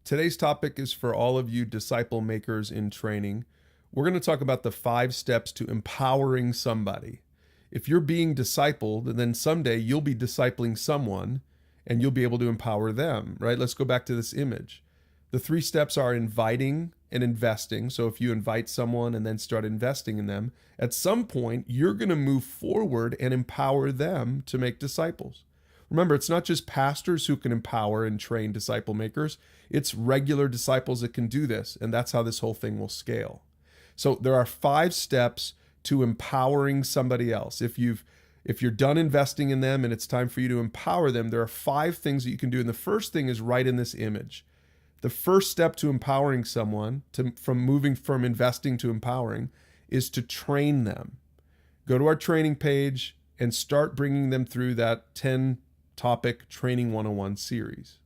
Today's topic is for all of you disciple makers in training. We're going to talk about the 5 steps to empowering somebody. If you're being discipled, then someday you'll be discipling someone and you'll be able to empower them, right? Let's go back to this image. The 3 steps are inviting and investing. So if you invite someone and then start investing in them, at some point you're going to move forward and empower them to make disciples. Remember, it's not just pastors who can empower and train disciple makers. It's regular disciples that can do this, and that's how this whole thing will scale. So there are 5 steps to empowering somebody else. If you're done investing in them and it's time for you to empower them, there are 5 things that you can do. And the first thing is right in this image. The first step to empowering someone, from moving from investing to empowering, is to train them. Go to our training page and start bringing them through that 10-topic Training 101 series.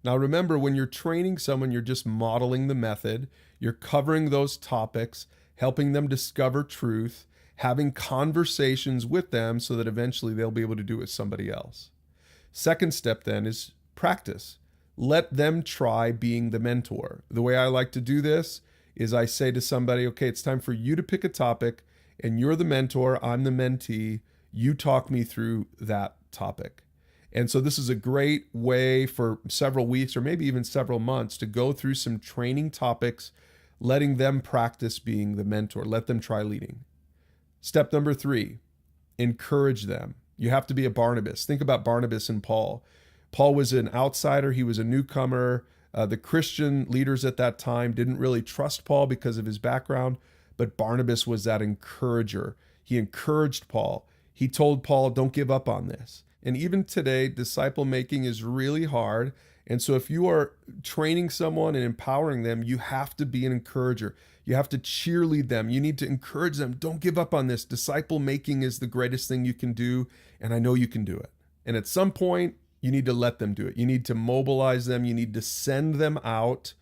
Now remember, when you're training someone, you're just modeling the method. You're covering those topics, helping them discover truth, having conversations with them so that eventually they'll be able to do it with somebody else. Second step then is practice. Let them try being the mentor. The way I like to do this is I say to somebody, okay, it's time for you to pick a topic and you're the mentor, I'm the mentee. You talk me through that topic. And so this is a great way for several weeks or maybe even several months to go through some training topics, letting them practice being the mentor. Let them try leading. Step number 3, encourage them. You have to be a Barnabas. Think about Barnabas and Paul. Paul was an outsider. He was a newcomer. The Christian leaders at that time didn't really trust Paul because of his background, but Barnabas was that encourager. He encouraged Paul. He told Paul, don't give up on this. And even today, disciple making is really hard. And so if you are training someone and empowering them, you have to be an encourager. You have to cheerlead them. You need to encourage them. Don't give up on this. Disciple making is the greatest thing you can do. And I know you can do it. And at some point, you need to let them do it. You need to mobilize them. You need to send them out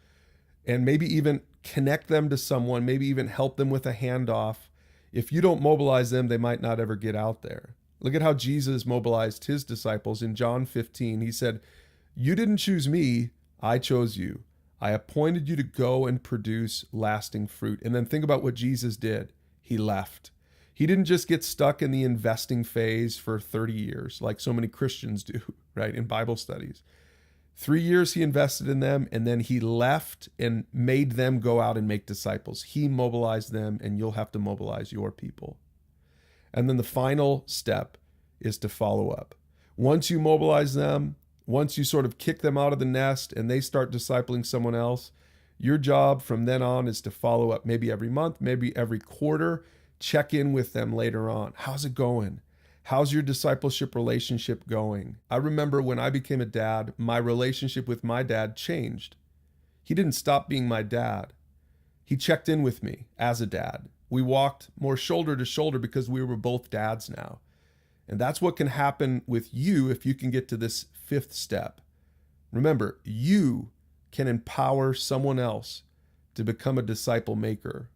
and maybe even connect them to someone, maybe even help them with a handoff. If you don't mobilize them, they might not ever get out there. Look at how Jesus mobilized his disciples in John 15. He said, "You didn't choose me, I chose you. I appointed you to go and produce lasting fruit." And then think about what Jesus did. He left. He didn't just get stuck in the investing phase for 30 years like so many Christians do, right, in Bible studies. 3 years he invested in them, and then he left and made them go out and make disciples. He mobilized them, and you'll have to mobilize your people. And then the final step is to follow up. Once you mobilize them, once you sort of kick them out of the nest and they start discipling someone else, your job from then on is to follow up maybe every month, maybe every quarter. Check in with them later on. How's it going? How's your discipleship relationship going? I remember when I became a dad, my relationship with my dad changed. He didn't stop being my dad. He checked in with me as a dad. We walked more shoulder to shoulder because we were both dads now. And that's what can happen with you if you can get to this 5th step. Remember, you can empower someone else to become a disciple maker.